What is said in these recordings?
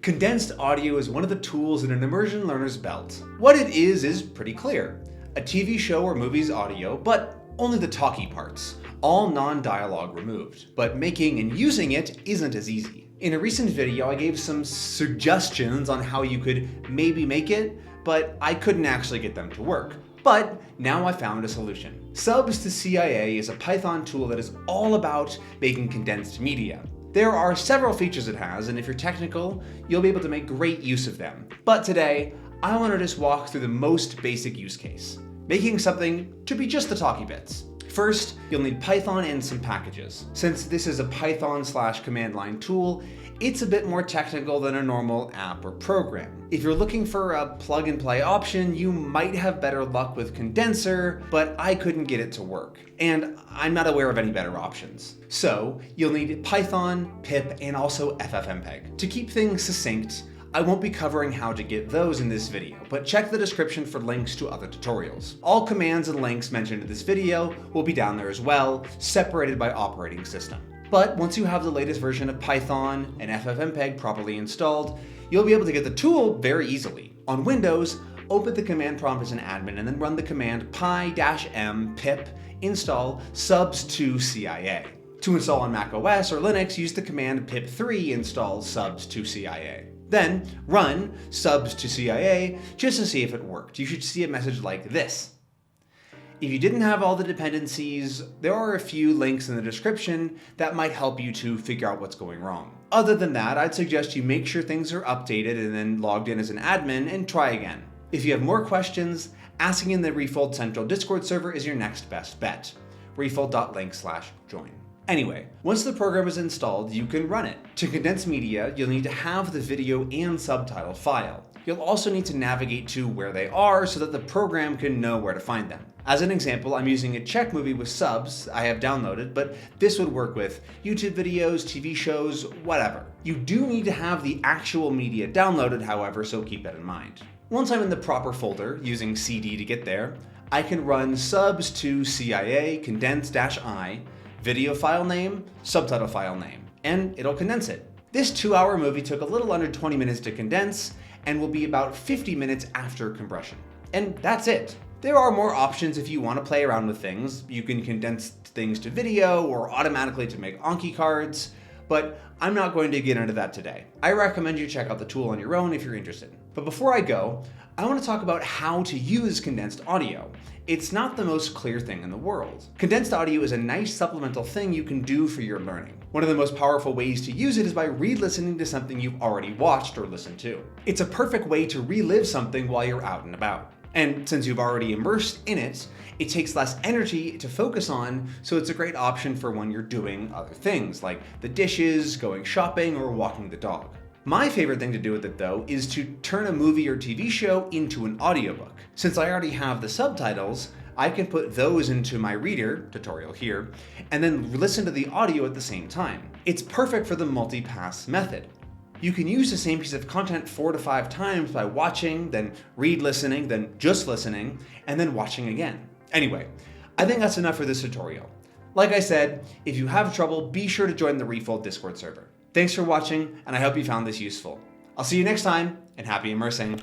Condensed audio is one of the tools in an immersion learner's belt. What it is pretty clear. A TV show or movie's audio, but only the talky parts, all non-dialogue removed. But making and using it isn't as easy. In a recent video, I gave some suggestions on how you could maybe make it, but I couldn't actually get them to work. But now I found a solution. Subs to CIA is a Python tool that is all about making condensed media. There are several features it has, and if you're technical, you'll be able to make great use of them. But today, I want to just walk through the most basic use case, making something to be just the talky bits. First, you'll need Python and some packages. Since this is a Python/command line tool, it's a bit more technical than a normal app or program. If you're looking for a plug and play option, you might have better luck with Condenser, but I couldn't get it to work. And I'm not aware of any better options. So you'll need Python, pip, and also FFmpeg. To keep things succinct, I won't be covering how to get those in this video, but check the description for links to other tutorials. All commands and links mentioned in this video will be down there as well, separated by operating system. But once you have the latest version of Python and FFmpeg properly installed, you'll be able to get the tool very easily. On Windows, open the command prompt as an admin and then run the command py-m pip install subs to CIA. To install on Mac OS or Linux, use the command pip3 install subs to CIA. Then run subs to CIA just to see if it worked. You should see a message like this. If you didn't have all the dependencies, there are a few links in the description that might help you to figure out what's going wrong. Other than that, I'd suggest you make sure things are updated and then logged in as an admin and try again. If you have more questions, asking in the Refold Central Discord server is your next best bet. refold.link/join. Anyway, once the program is installed, you can run it. To condense media, you'll need to have the video and subtitle file. You'll also need to navigate to where they are so that the program can know where to find them. As an example, I'm using a Czech movie with subs I have downloaded, but this would work with YouTube videos, TV shows, whatever. You do need to have the actual media downloaded, however, so keep that in mind. Once I'm in the proper folder, using CD to get there, I can run subs to CIA condense-i, video file name, subtitle file name, and it'll condense it. This 2-hour movie took a little under 20 minutes to condense and will be about 50 minutes after compression. And that's it. There are more options if you want to play around with things. You can condense things to video or automatically to make Anki cards, but I'm not going to get into that today. I recommend you check out the tool on your own if you're interested. But before I go, I want to talk about how to use condensed audio. It's not the most clear thing in the world. Condensed audio is a nice supplemental thing you can do for your learning. One of the most powerful ways to use it is by re-listening to something you've already watched or listened to. It's a perfect way to relive something while you're out and about. And since you've already immersed in it, it takes less energy to focus on, so it's a great option for when you're doing other things, like the dishes, going shopping, or walking the dog. My favorite thing to do with it, though, is to turn a movie or TV show into an audiobook. Since I already have the subtitles, I can put those into my reader, tutorial here, and then listen to the audio at the same time. It's perfect for the multi-pass method. You can use the same piece of content 4 to 5 times by watching, then re-listening, then just listening, and then watching again. Anyway, I think that's enough for this tutorial. Like I said, if you have trouble, be sure to join the Refold Discord server. Thanks for watching, and I hope you found this useful. I'll see you next time, and happy immersing.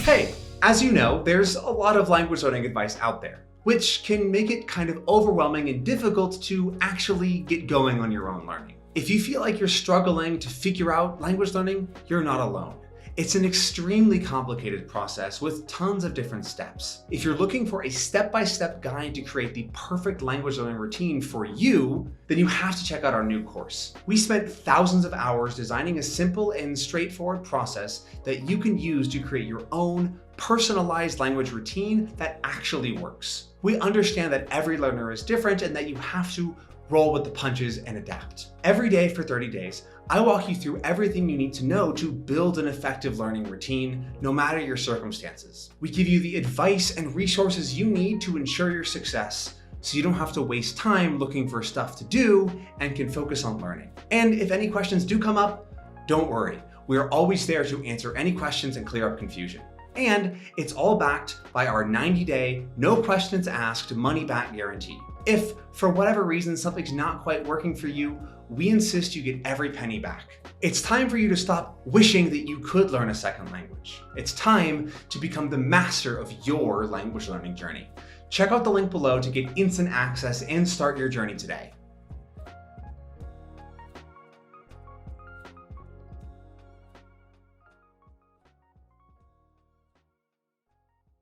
Hey, as you know, there's a lot of language learning advice out there, which can make it kind of overwhelming and difficult to actually get going on your own learning. If you feel like you're struggling to figure out language learning, you're not alone. It's an extremely complicated process with tons of different steps. If you're looking for a step-by-step guide to create the perfect language learning routine for you, then you have to check out our new course. We spent thousands of hours designing a simple and straightforward process that you can use to create your own personalized language routine that actually works. We understand that every learner is different and that you have to roll with the punches and adapt. Every day for 30 days, I walk you through everything you need to know to build an effective learning routine, no matter your circumstances. We give you the advice and resources you need to ensure your success, so you don't have to waste time looking for stuff to do and can focus on learning. And if any questions do come up, don't worry. We are always there to answer any questions and clear up confusion. And it's all backed by our 90-day, no questions asked money-back guarantee. If, for whatever reason, something's not quite working for you, we insist you get every penny back. It's time for you to stop wishing that you could learn a second language. It's time to become the master of your language learning journey. Check out the link below to get instant access and start your journey today.